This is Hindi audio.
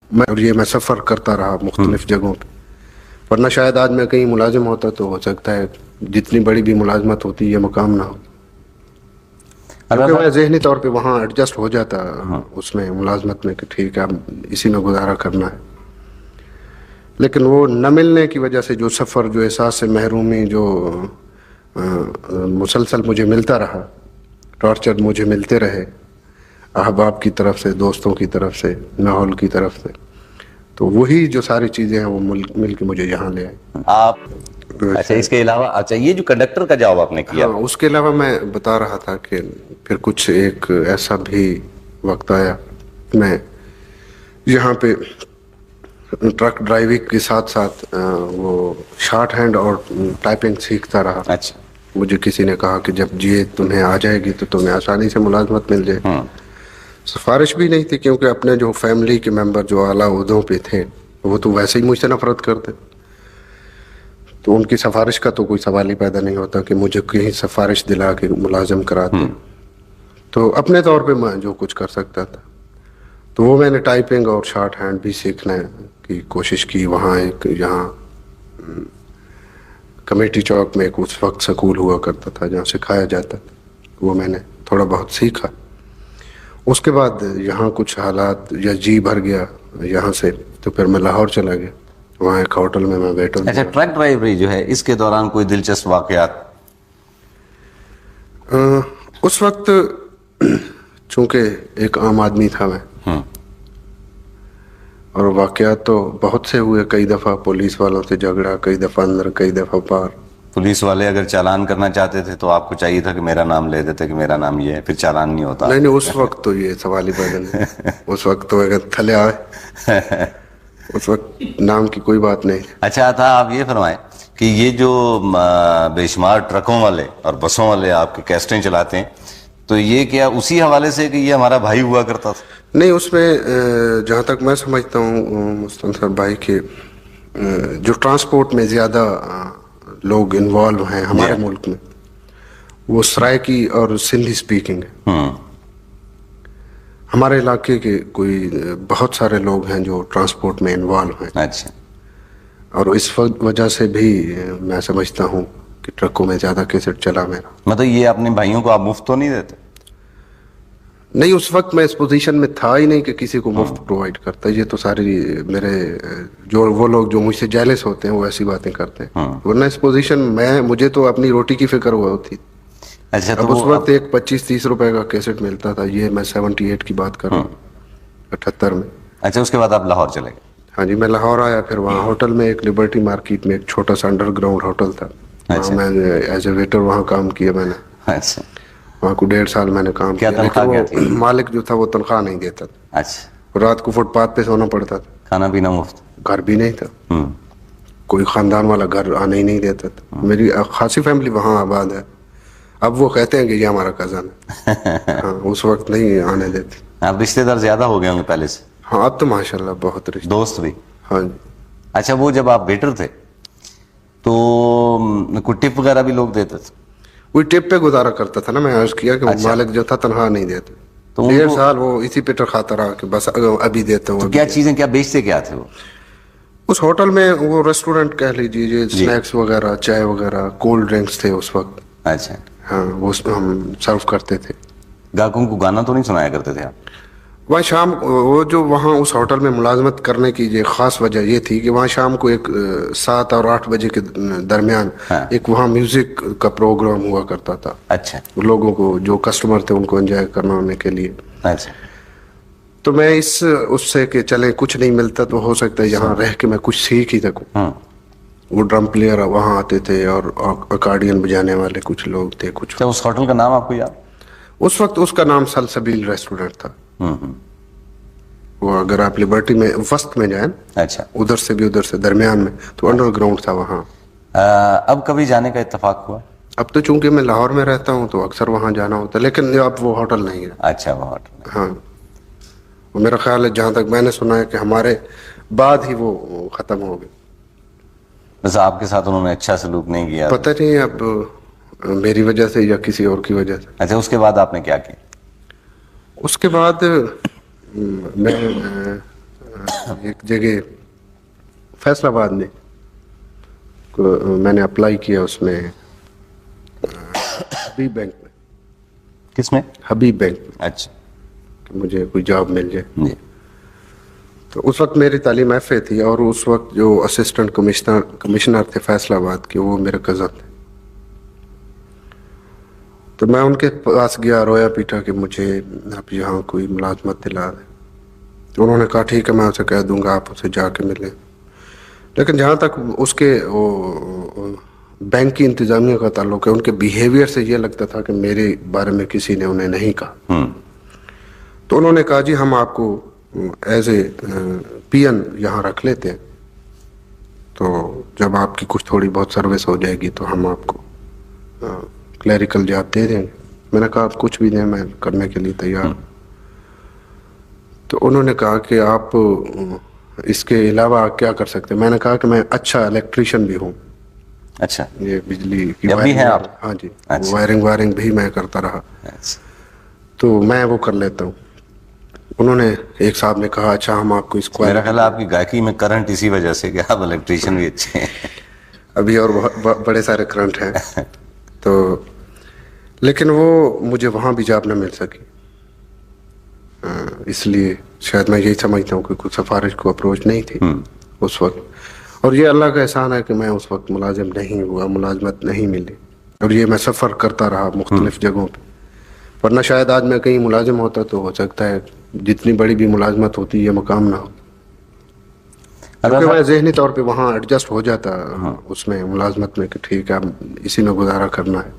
मैं सफ़र करता रहा मुख्तलिफ जगहों पे, वरना शायद आज मैं कहीं मुलाजिम होता तो हो सकता है जितनी बड़ी भी मुलाजमत होती ये मकाम ना हो, क्योंकि मैं ज़हनी तौर पे वहाँ एडजस्ट हो जाता उसमें मुलाजमत में कि ठीक है अब इसी में गुजारा करना है। लेकिन वो न मिलने की वजह से जो सफ़र, जो एहसास से महरूमी जो मुसलसल मुझे मिलता रहा, टॉर्चर मुझे मिलते रहे अहबाब की तरफ से, दोस्तों की तरफ से, माहौल की तरफ से, तो वही जो सारी चीज़ें हैं वो मिल के मुझे यहाँ ले आए। आप अच्छा, इसके अलावा अच्छा ये जो कंडक्टर का जॉब आपने किया। हाँ, उसके अलावा मैं बता रहा था कि फिर कुछ एक ऐसा भी वक्त आया, मैं यहाँ पे ट्रक ड्राइविंग के साथ साथ वो शॉर्ट हैंड और टाइपिंग सीखता रहा। अच्छा, मुझे किसी ने कहा कि जब ये तुम्हें आ जाएगी तो तुम्हें आसानी से मुलाजमत मिल जाए। सिफारिश भी नहीं थी, क्योंकि अपने जो फैमिली के मेंबर जो आला ओहदों पे थे वो तो वैसे ही मुझसे नफरत करते, तो उनकी सिफारिश का तो कोई सवाल ही पैदा नहीं होता कि मुझे कहीं सिफारिश दिला के मुलाजिम कराते। तो अपने तौर पे मैं जो कुछ कर सकता था तो वो मैंने टाइपिंग और शॉर्ट हैंड भी सीखने की कोशिश की। वहाँ एक यहाँ कमेटी चौक में एक उस वक्त स्कूल हुआ करता था जहाँ सिखाया जाता था, वो मैंने थोड़ा बहुत सीखा। उसके बाद यहाँ कुछ हालात या जी भर गया यहाँ से, तो फिर मैं लाहौर चला गया, वहाँ एक होटल में मैं बैठा। अच्छा, ट्रक ड्राइवरी जो है इसके दौरान कोई दिलचस्प वाकयात? उस वक्त चूंकि एक आम आदमी था मैं, और वाकयात तो बहुत से हुए, कई दफ़ा पुलिस वालों से झगड़ा, कई दफ़ा अंदर, कई दफ़ा बाहर। पुलिस वाले अगर चालान करना चाहते थे तो आपको चाहिए था कि मेरा नाम ले देते कि मेरा नाम ये है, फिर चालान नहीं होता? नहीं, उस वक्त तो ये सवाल ही पैदा नहीं। उस वक्त तो अगर थले आए उस वक्त नाम की कोई बात नहीं। अच्छा था, आप ये फरमाएं कि ये जो बेशुमार ट्रकों वाले और बसों वाले आपके कैस्टें चलाते हैं, तो ये क्या उसी हवाले से कि ये हमारा भाई हुआ करता था? नहीं, उसमें जहाँ तक मैं समझता हूँ मुस्तंसर भाई के जो ट्रांसपोर्ट में ज़्यादा लोग इन्वॉल्व हैं हमारे मुल्क में, वो सराइकी और सिंधी स्पीकिंग है। हमारे इलाके के कोई बहुत सारे लोग हैं जो ट्रांसपोर्ट में इन्वॉल्व हैं। अच्छा, और इस वजह से भी मैं समझता हूँ कि ट्रकों में ज़्यादा कैसेट चला मेरा। मतलब ये अपने भाइयों को आप मुफ्त तो नहीं देते? नहीं, उस वक्त मैं इस पोजीशन में था ही नहीं कि किसी को मुफ्त प्रोवाइड करता। ये तो सारी मेरे जो वो लोग जो मुझसे जेलस होते हैं वो ऐसी बातें करते हैं, वरना इस पोजीशन में मुझे तो अपनी रोटी की फिक्र हुआ होती। अच्छा, अब तो उस वक्त एक 25-30 रुपए का कैसेट मिलता था, ये मैं 78 की बात कर रहा हूँ, 78 में। अच्छा, उसके बाद आप लाहौर चले गए? हाँ जी, मैं लाहौर आया, फिर वहाँ होटल में एक लिबर्टी मार्केट में एक छोटा सा अंडरग्राउंड होटल था। अच्छा। मैंने एज ए वेटर वहाँ काम किया मैंने। अच्छा, वहाँ को 1.5 साल मैंने काम किया, तनख्वाह क्या थी? मालिक जो था वो तनख्वाह नहीं देता था। अच्छा, रात को फुटपाथ पे सोना पड़ता था, खाना पीना मुफ्त? घर भी नहीं था, कोई खानदान वाला घर आने ही नहीं देता था। मेरी खासी फैमिली वहाँ आबाद है। अब वो कहते हैं कि ये हमारा कजन है। हाँ, उस वक्त नहीं आने देते। आप रिश्तेदार ज्यादा हो गए होंगे पहले से? हाँ, अब तो माशाल्लाह बहुत रिश्ते, दोस्त भी? हाँ जी। अच्छा, वो जब आप वेटर थे तो कोई टिप वगैरह भी लोग देते थे? वही टिप पे गुजारा करता था ना, मैं अर्ज किया कि वो मालिक जो था तनख्वाह नहीं देते। तो 1.5 साल वो इसी पे खाता रहा कि बस अभी देता हूँ। तो क्या चीजें, क्या बेचते क्या थे वो? उस होटल में वो रेस्टोरेंट कह लीजिए, स्नैक्स वगैरह, चाय वगैरह, कोल्ड ड्रिंक्स थे उस वक्त। अच्छा, हाँ, वो हम सर्व करते थे। ग्राहकों को गाना तो नहीं सुनाया करते थे आप? वहाँ शाम वो जो वहाँ उस होटल में मुलाजमत करने की ये ख़ास वजह ये थी कि वहाँ शाम को एक 7 और 8 बजे के दरमियान एक वहाँ म्यूज़िक का प्रोग्राम हुआ करता था। अच्छा, लोगों को जो कस्टमर थे उनको एंजॉय करने के लिए। अच्छा, तो मैं इस उससे कि चले कुछ नहीं मिलता तो हो सकता है यहाँ रह के मैं कुछ सीख ही सकूँ। वो ड्रम प्लेयर वहाँ आते थे और अकॉर्डियन बजाने वाले कुछ लोग थे। कुछ क्या उस होटल का नाम आपको याद? उस वक्त उसका नाम सलसबील रेस्टोरेंट था। वो अगर आप लिबर्टी में वस्त में जाए, अच्छा, उधर से भी उधर से दरमियान में, तो अंडरग्राउंड था वहाँ। अब कभी जाने का इत्तेफाक हुआ? अब तो चूंकि मैं लाहौर में रहता हूँ तो अक्सर वहाँ जाना होता है, लेकिन अब वो होटल नहीं है। अच्छा, वो होटल, हाँ, वो मेरा ख्याल है जहाँ तक मैंने सुना है कि हमारे बाद ही वो ख़त्म हो गए। बस आपके साथ उन्होंने अच्छा सलूक नहीं किया? पता नहीं अब मेरी वजह से या किसी और की वजह से। अच्छा, उसके बाद आपने क्या किया? उसके बाद मैं एक जगह फैसलाबाद में मैंने अप्लाई किया, उसमें हबीब बैंक में, किसमें? हबीब बैंक में, अच्छा कि मुझे कोई जॉब मिल जाए। जी। तो उस वक्त मेरी तालीम FA थी, और उस वक्त जो असिस्टेंट कमिश्नर थे फैसलाबाद के, वो मेरे कज़न थे। तो मैं उनके पास गया, रोया पीटा कि मुझे आप यहाँ कोई मुलाजमत दिला दें। तो उन्होंने कहा ठीक है, मैं उसे कह दूंगा, आप उसे जाके मिलें। लेकिन जहाँ तक उसके बैंक की इंतज़ामिया का ताल्लुक है, उनके बिहेवियर से ये लगता था कि मेरे बारे में किसी ने उन्हें नहीं कहा। तो उन्होंने कहा जी हम आपको एज ए PN यहाँ रख लेते हैं, तो जब आपकी कुछ थोड़ी बहुत सर्विस हो जाएगी तो हम आपको क्लरिकल जॉब दे देंगे। मैंने कहा आप कुछ भी दें, मैं करने के लिए तैयार हूँ। तो उन्होंने कहा कि आप इसके अलावा क्या कर सकते हैं। मैंने कहा कि मैं अच्छा इलेक्ट्रिशियन भी हूँ। अच्छा, ये बिजली की जब भी हैं आप? हाँ जी, अच्छा। वायरिंग भी मैं करता रहा, अच्छा। तो मैं वो कर लेता हूँ। उन्होंने, एक साहब ने कहा अच्छा हम आपको इसको, मेरा ख्याल है आपकी गायकी में करंट इसी वजह से कि आप इलेक्ट्रिशियन भी अच्छे हैं। अभी और बहुत बड़े सारे करंट हैं। तो लेकिन वो मुझे वहाँ भी जॉब न मिल सकी, इसलिए शायद मैं यही समझता हूँ कि कुछ सिफारिश को अप्रोच नहीं थी उस वक्त। और ये अल्लाह का एहसान है कि मैं उस वक्त मुलाजिम नहीं हुआ, मुलाजमत नहीं मिली, और ये मैं सफ़र करता रहा मुख्तलिफ जगहों पे। वरना शायद आज मैं कहीं मुलाजिम होता तो हो सकता है जितनी बड़ी भी मुलाजमत होती ये मकाम ना हो, क्योंकि मैं ज़हनी तौर पे वहाँ एडजस्ट हो जाता उसमें मुलाजमत में कि ठीक है अब इसी में गुजारा करना है।